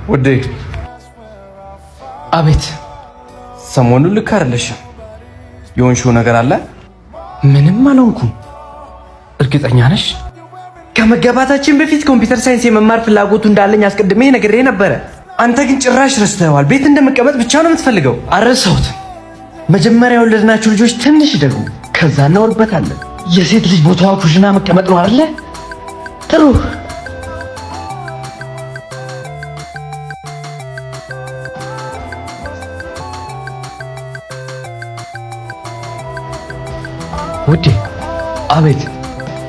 ውዴ። አቤት። ሰሞኑን ልክ አይደለሽም። የሆንሽው ነገር አለ? ምንም አልሆንኩም። እርግጠኛ ነሽ? ከመገባታችን በፊት ኮምፒውተር ሳይንስ የመማር ፍላጎቱ እንዳለኝ አስቀድሜ ነግሬ ነበረ። አንተ ግን ጭራሽ ረስተዋል። ቤት እንደመቀመጥ ብቻ ነው የምትፈልገው። አረሳሁት። መጀመሪያ የወለድናቸው ልጆች ትንሽ ደግሞ ከዛ እናወርበታለን። የሴት ልጅ ቦታዋ ኩሽና መቀመጥ ነው አይደለ? ጥሩ። ውዴ። አቤት።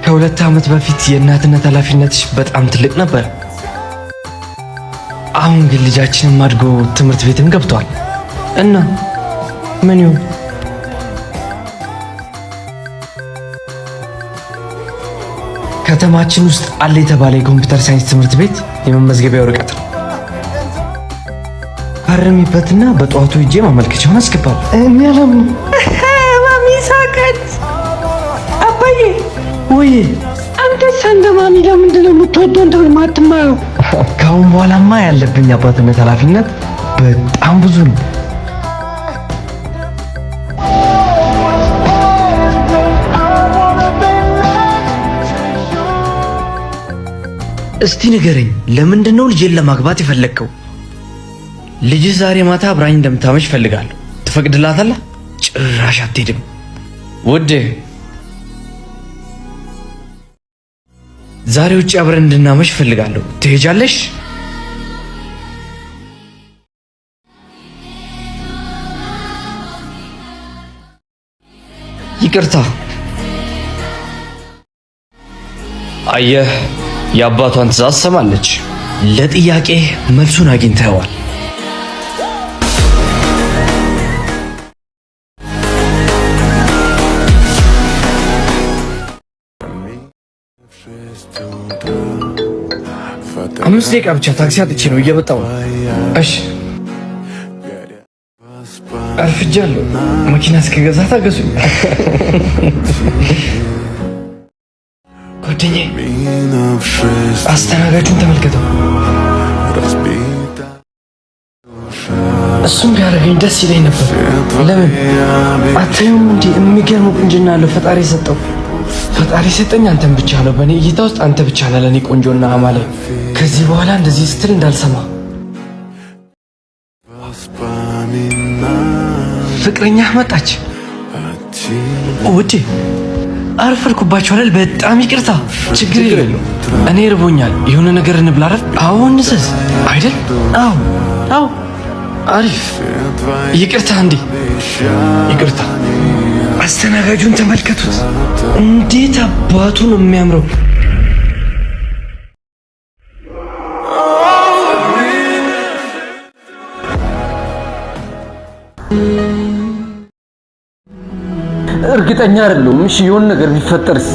ከ2 ዓመት በፊት የእናትነት ኃላፊነትሽ በጣም ትልቅ ነበር። አሁን ግን ልጃችንም አድጎ ትምህርት ቤትም ገብቷል እና ምን ይሁን? ከተማችን ውስጥ አለ የተባለ የኮምፒውተር ሳይንስ ትምህርት ቤት የመመዝገቢያ ወረቀት ነው። ፈርሚበትና በጠዋቱ ሄጄ ማመልከቻውን አስገባለሁ። እኛለም ማሚ ሳቀች። አባዬ ወይ አንተስ እንደ ማሚ ለምንድን ነው የምትወደው? እንደው ማትማው ካሁን በኋላማ ያለብኝ አባትነት ኃላፊነት በጣም ብዙ ነው። እስቲ ንገረኝ፣ ለምንድን ነው ልጄን ለማግባት የፈለግከው? ልጅህ ዛሬ ማታ አብራኝ እንደምታመሽ ፈልጋለሁ። ትፈቅድላታለህ? ጭራሽ አትሄድም። ውዴ፣ ዛሬ ውጭ አብረን እንድናመሽ ፈልጋለሁ። ትሄጃለሽ? ይቅርታ። አየህ፣ የአባቷን ትዕዛዝ ሰማለች። ለጥያቄ መልሱን አግኝተዋል። አምስት ደቂቃ ብቻ ታክሲ አጥቼ ነው እየመጣሁ ነው። እሺ፣ አርፍጃለሁ። መኪና እስከገዛ ታገሱኝ። ጓደኛዬ፣ አስተናጋጁን ተመልከተው። እሱም ቢያደርገኝ ደስ ይለኝ ነበር። ለምን አታዩም እንዴ? የሚገርም ቁንጅና አለው ፈጣሪ የሰጠው። ፈጣሪ ሰጠኝ አንተን ብቻ ነው። በእኔ እይታ ውስጥ አንተ ብቻ ነህ ለእኔ ቆንጆና አማላይ። ከዚህ በኋላ እንደዚህ ስትል እንዳልሰማ። ፍቅረኛ መጣች። ውዴ፣ አረፈድኩባችሁ አይደል? በጣም ይቅርታ። ችግር የለም። እኔ ርቦኛል። የሆነ ነገር እንብላ አይደል? አዎ፣ እንዘዝ አይደል? አዎ፣ አሪፍ። ይቅርታ እንዴ፣ ይቅርታ። አስተናጋጁን ተመልከቱት። እንዴት አባቱ ነው የሚያምረው! እርግጠኛ አይደለሁም። እሺ፣ የሆነ ነገር ቢፈጠርስ?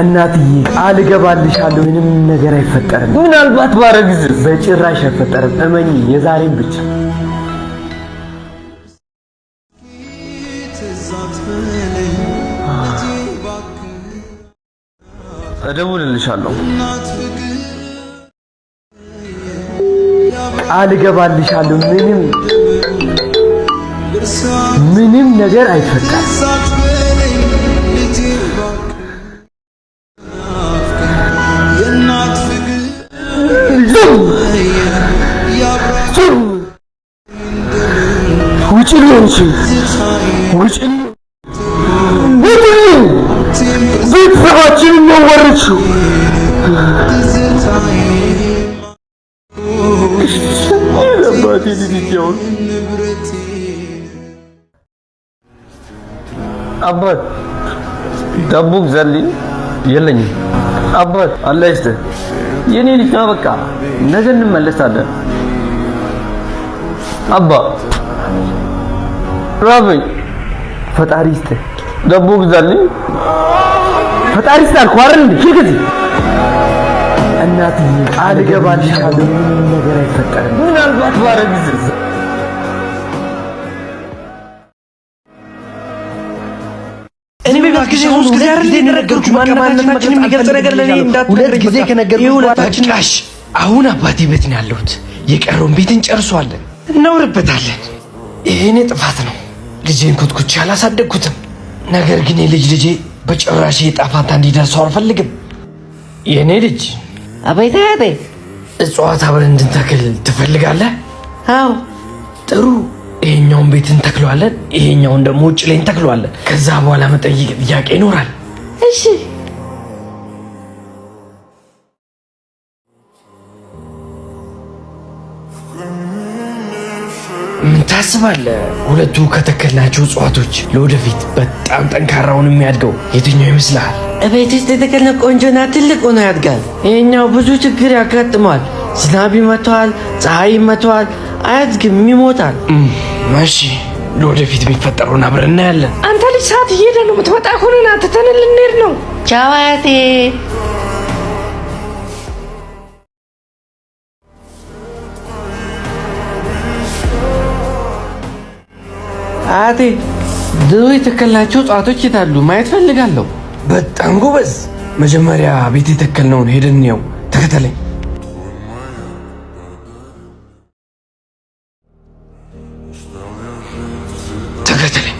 እናትዬ፣ ቃል እገባልሻለሁ ምንም ነገር አይፈጠርም። ምናልባት ባረግዝስ? በጭራሽ አይፈጠርም። እመኚ፣ የዛሬም ብቻ። እደውልልሻለሁ። ቃል እገባልሻለሁ ምንም ነገር አይፈጠርም። ውጭ ቤተሰባችንን ነው ወረድሽው። አባቴ ልጅውን አባት ዳቦ ግዛልኝ። የለኝም አባት። አላህ ይስጥህ የኔ ልጅ። በቃ ነገ እንመለሳለን። አባ ራበኝ። ፈጣሪ ይስጥህ። ዳቦ ግዛልኝ። ፈጣሪ ይስጥህ አልኩህ አይደል እንዴ? ሂድ። እናትዬ፣ ቃል እገባልሻለሁ ምንም ነገር አይፈጠርም። ምናልባት ባረግዝስ? እኔ በጊዜ ሶስት ጊዜ አይደል እንደነገርኩህ ማንነታችንን የሚገልጽ ነገር ለኔ እንዳትነግረኝ። ሁለት ጊዜ ከነገርኩህ በቃሽ። አሁን አባቴ ቤት ነው ያለሁት። የቀረውን ቤት እንጨርሷለን፣ እናውርበታለን። ይሄኔ ጥፋት ነው። ልጄን ኩትኩቻ አላሳደግኩትም። ነገር ግን የልጅ ልጄ በጭራሽ የጣፋንታ እንዲደርሰው አልፈልግም። የኔ ልጅ አቤት አያቴ። እጽዋት አብረን እንድንተክል ትፈልጋለህ? አዎ። ጥሩ። ይሄኛውን ቤት እንተክለዋለን፣ ይሄኛውን ደግሞ ውጭ ላይ እንተክለዋለን። ከዛ በኋላ መጠይቅ ጥያቄ ይኖራል። እሺ። ምን ታስባለህ? ሁለቱ ከተከልናቸው እጽዋቶች ለወደፊት በጣም ጠንካራውን የሚያድገው የትኛው ይመስልሃል? እቤት ውስጥ የተከልነ ቆንጆና ትልቅ ሆኖ ያድጋል። ይሄኛው ብዙ ችግር ያጋጥመዋል። ዝናብ ይመታዋል፣ ፀሐይ ይመታዋል፣ አያድግም፣ ይሞታል። እሺ፣ ለወደፊት የሚፈጠረውን አብረን እናያለን። አንተ ልጅ ሰዓት እየሄደ ነው። የምትመጣ ከሆነ ትተን ልንሄድ ነው። ቻው አያቴ። አያቴ ድሮ የተከልናቸው እጽዋቶች የታሉ? ማየት ፈልጋለሁ። በጣም ጎበዝ። መጀመሪያ ቤት የተከልነውን ሄደን እንየው። ተከተለኝ። ተከተለኝ።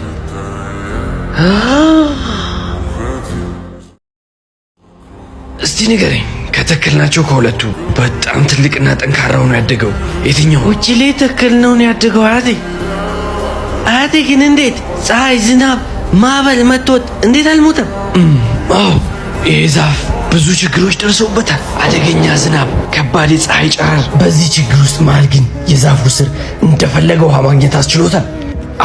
እስቲ ንገረኝ፣ ከተከልናቸው ከሁለቱ በጣም ትልቅና ጠንካራ ሆኖ ያደገው የትኛው? ውጭ ላይ የተከልነውን ያደገው አያቴ። አያቴ ግን እንዴት ፀሐይ፣ ዝናብ፣ ማዕበል መጥቶት እንዴት አልሞተም? አዎ፣ ይሄ ዛፍ ብዙ ችግሮች ደርሰውበታል። አደገኛ ዝናብ፣ ከባድ የፀሐይ ጨረር። በዚህ ችግር ውስጥ መሃል ግን የዛፉ ስር እንደፈለገ ውሃ ማግኘት አስችሎታል።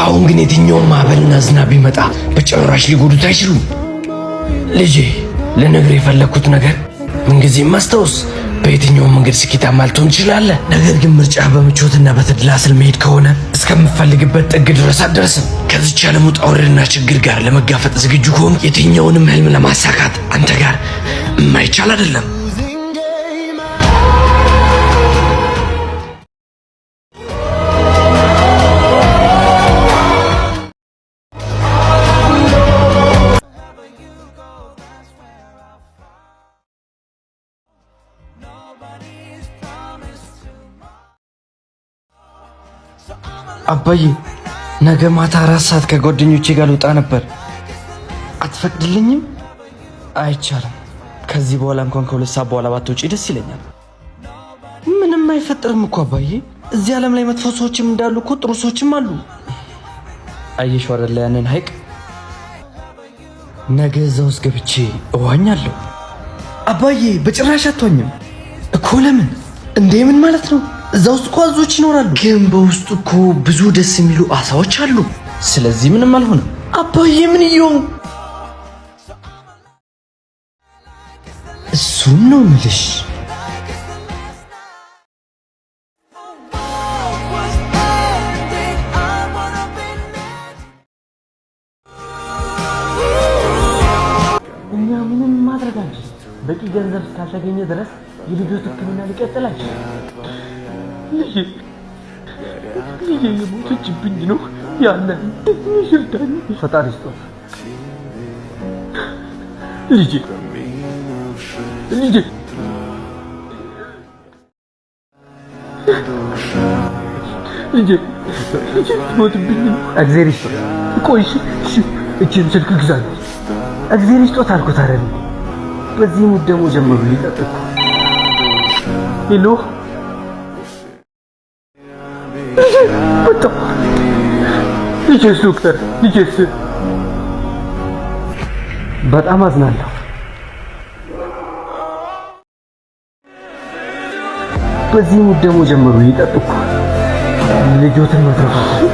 አሁን ግን የትኛውን ማዕበልና ዝናብ ቢመጣ በጭራሽ ሊጎዱት አይችሉም። ልጄ፣ ልነግርህ የፈለግኩት ነገር ምንጊዜም ማስታወስ፣ በየትኛውም መንገድ ስኬታማ ልትሆን ትችላለህ። ነገር ግን ምርጫ በምቾትና በተድላ ስር መሄድ ከሆነ እስከምፈልግበት ጥግ ድረስ አትደርስም። ከዚች ዓለም ውጣ ውረድና ችግር ጋር ለመጋፈጥ ዝግጁ ከሆንክ የትኛውንም ህልም ለማሳካት አንተ ጋር የማይቻል አይደለም። አባዬ ነገ ማታ 4 ሰዓት ከጓደኞቼ ጋር ልወጣ ነበር። አትፈቅድልኝም? አይቻልም። ከዚህ በኋላ እንኳን ከ2 ሰዓት በኋላ ባትወጪ ደስ ይለኛል። ምንም አይፈጠርም እኮ አባዬ። እዚህ ዓለም ላይ መጥፎ ሰዎችም እንዳሉ እኮ ጥሩ ሰዎችም አሉ። አየሽው አይደለ ያንን ሐይቅ? ነገ እዛ ውስጥ ገብቼ እዋኛለሁ። አባዬ በጭራሽ አትዋኝም እኮ። ለምን እንዴ? ምን ማለት ነው? እዛ ውስጥ እኮ አዞች ይኖራሉ። ግን በውስጡ እኮ ብዙ ደስ የሚሉ አሳዎች አሉ። ስለዚህ ምንም አልሆነም። አባዬ ምን ይሁን? እሱም ነው ምልሽ። እኛ ምንም ማድረግ አንችልም። በቂ ገንዘብ እስካልተገኘ ድረስ የልጆች ሕክምና ሊቀጥል አይችልም። ልጄ የሞተችብኝ ነው። ያለን ትንሽ እርዳኝ። ፈጣሪ ይስጥህ ልጄ። ልጄ ትሞትብኝ ነው። እግዚአብሔር ይስጥህ። ቆይ እሺ፣ እችን ስልክ ግዛኝ። እግዚአብሔር ይስጥህ አልኩት አይደል? በዚህ ሙድ ደግሞ ጀመሩ ሊጠጥቁ። ሄሎ ልጄስ ዶክተር፣ ልጄስ? በጣም አዝናለሁ። በዚህ ሙድ ደግሞ ጀመሩ ሊጠጥቁ። ልጆትን መትረፋቸው